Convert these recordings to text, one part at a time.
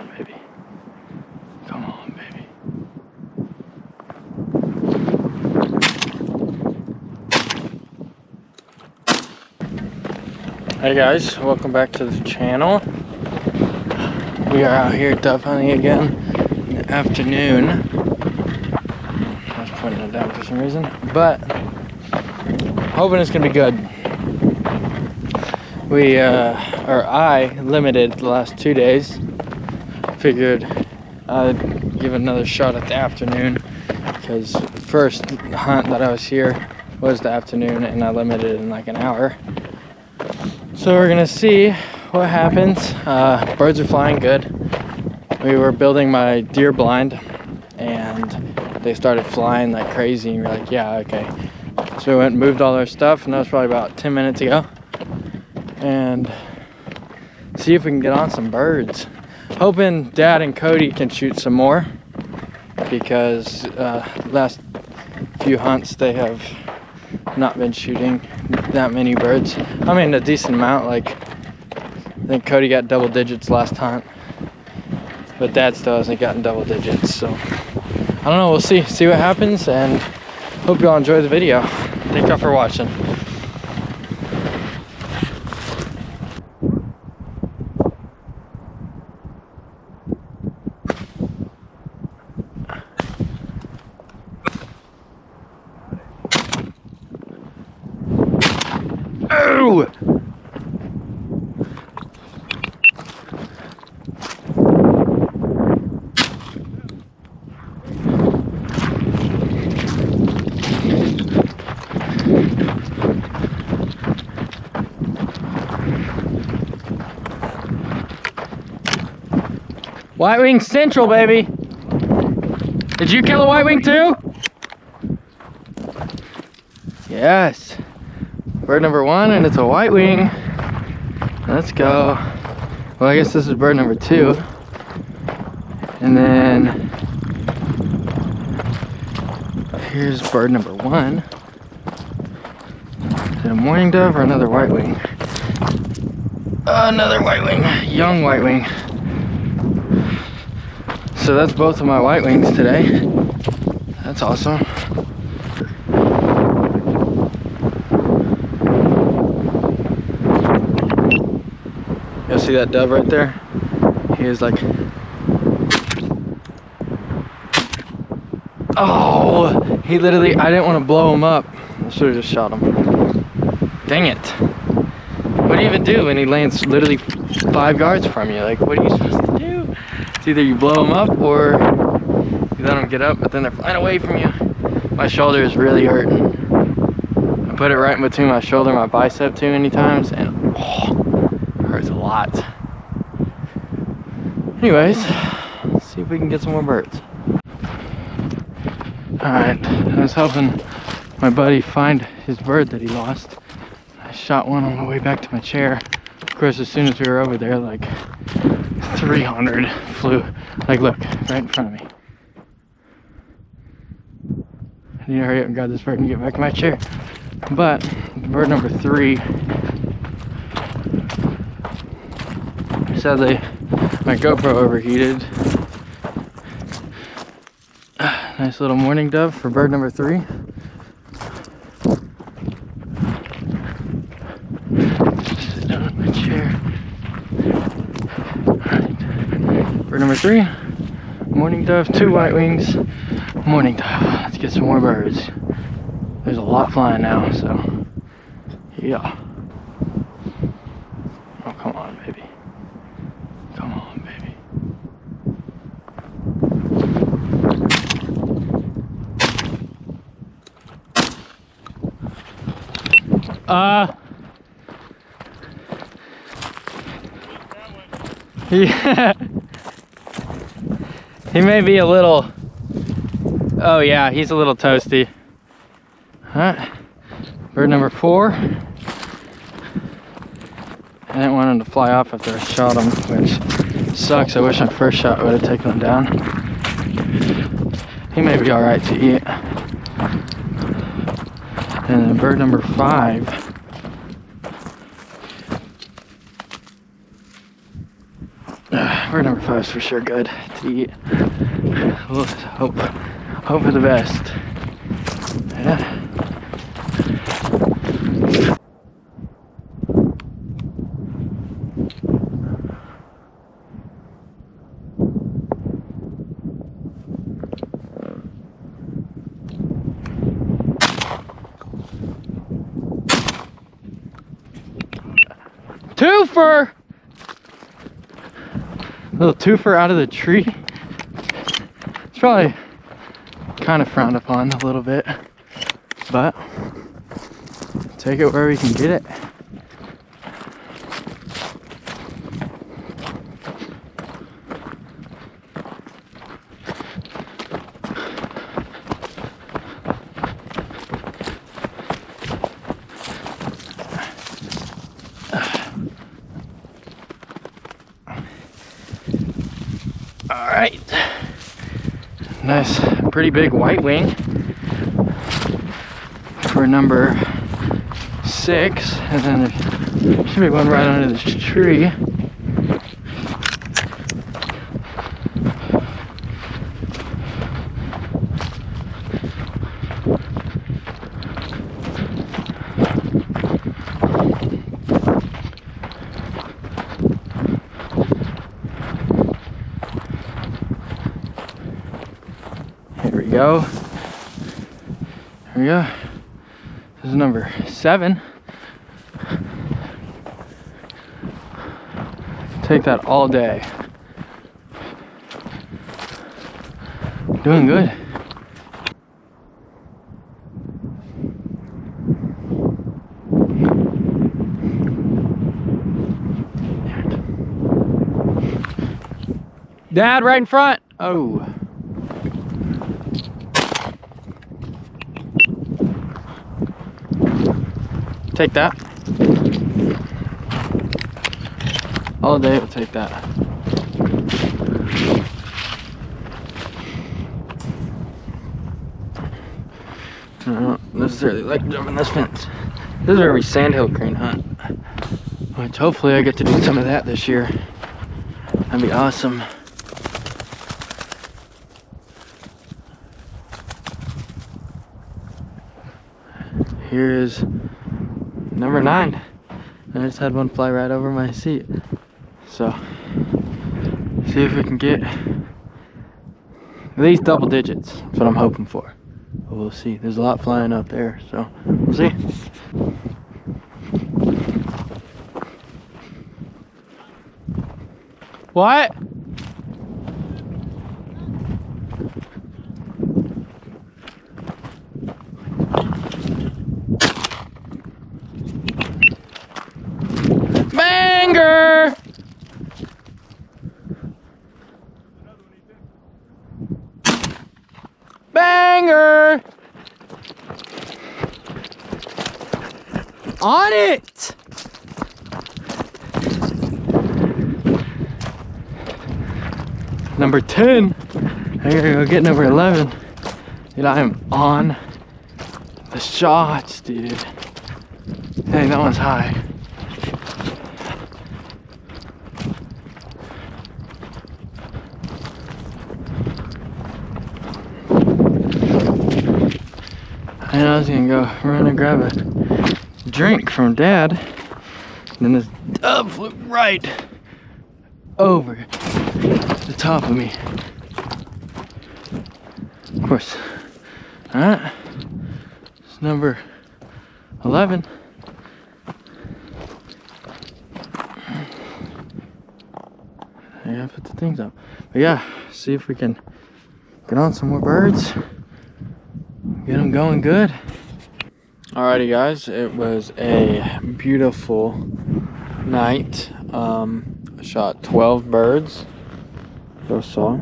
on, baby. Come on, baby. Hey guys, welcome back to the channel. We are out here dove hunting again in the afternoon. I was pointing it down for some reason, but hoping it's gonna be good. I limited the last 2 days. Figured I'd give another shot at the afternoon because the first hunt that I was here was the afternoon and I limited it in like an hour. So we're gonna see what happens. Birds are flying good. We were building my deer blind and they started flying like crazy and we're like, yeah, okay. So we went and moved all our stuff, and that was probably about 10 minutes ago. And see if we can get on some birds. Hoping Dad and Cody can shoot some more because last few hunts they have not been shooting that many birds. I mean a decent amount, like I think Cody got double digits last hunt, but Dad still hasn't gotten double digits, so I don't know, we'll see what happens, and hope you all enjoy the video. Thank y'all for watching. Oh! White wing central, baby. Did you kill a white wing too? Yes. Bird number 1, and it's a white wing. Let's go. Well, I guess this is bird number 2. And then here's bird number 1. Is it a mourning dove or another white wing? Another white wing, young white wing. So that's both of my white wings today. That's awesome. You'll see that dove right there? He is like, oh, he literally, I didn't want to blow him up. I should have just shot him. Dang it. What do you even do when he lands literally 5 yards from you? Like, what are you supposed to do? It's either you blow them up or you let them get up, but then they're flying away from you. My shoulder is really hurting. I put it right in between my shoulder and my bicep too many times, and oh, it hurts a lot. Anyways, let's see if we can get some more birds. Alright, I was helping my buddy find his bird that he lost. I shot one on the way back to my chair. Of course, as soon as we were over there, like 300 flew. Like, look, right in front of me. I need to hurry up and grab this bird and get back to my chair. But bird number 3, sadly, my GoPro overheated. Nice little mourning dove for bird number 3. Sit down in my chair. Alright. Bird number 3. Mourning dove, 2 white wings. Mourning dove. Let's get some more birds. There's a lot flying now, so yeah. Oh, come on, baby. Come on, baby. Yeah. He may be a little, oh yeah, he's a little toasty. Alright, bird number 4. I didn't want him to fly off after I shot him, which sucks. I wish my first shot would have taken him down. He may be alright to eat. And then bird number 5. Bird number 5 is for sure good to eat. We'll hope for the best. Yeah. Twofer! Little twofer out of the tree. It's probably kind of frowned upon a little bit, but take it where we can get it. All right, nice, pretty big white wing for number 6, and then there should be one right under this tree. Go. Here we go. This is number 7. Take that all day. Doing good. Dad, right in front. Oh. Take that. All day we'll take that. I don't necessarily like jumping this fence. This is where we sandhill crane hunt, which hopefully I get to do some of that this year. That'd be awesome. Here is number 9. I just had one fly right over my seat. So, see if we can get at least double digits. That's what I'm hoping for. But we'll see. There's a lot flying up there, so we'll see. What? Banger! Banger! On it! Number 10. I gotta go get number 11. Dude, I am on the shots, dude. Dang, that one's high. And I was gonna go run and grab a drink from Dad. And then this dove flew right over the top of me. Of course. Alright. It's number 11. I gotta put the things up. But yeah, see if we can get on some more birds. Get them going good. Alrighty guys, it was a beautiful night. I shot 12 birds. So saw.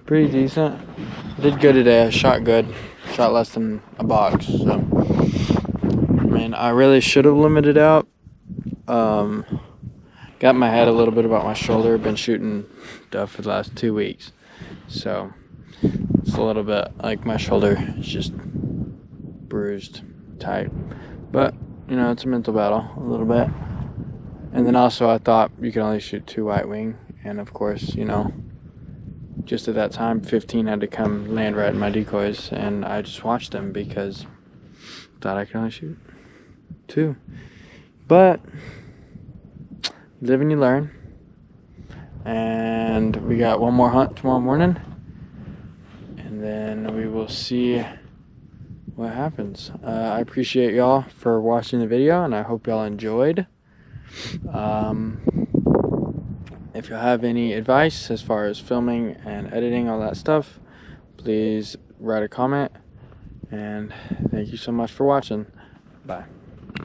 Pretty decent. Did good today. I shot good. Shot less than a box. So, I mean, I really should have limited out. Got in my head a little bit about my shoulder. Been shooting dove for the last 2 weeks. So, it's a little bit like my shoulder is just bruised, tight. But, you know, it's a mental battle a little bit. And then also I thought you could only shoot 2 white wing, and of course, you know, just at that time 15 had to come land right in my decoys, and I just watched them because I thought I could only shoot 2. But live and you learn. And we got one more hunt tomorrow morning, and then we will see what happens. I appreciate y'all for watching the video, and I hope y'all enjoyed. If you have any advice as far as filming and editing, all that stuff, please write a comment. And thank you so much for watching. Bye.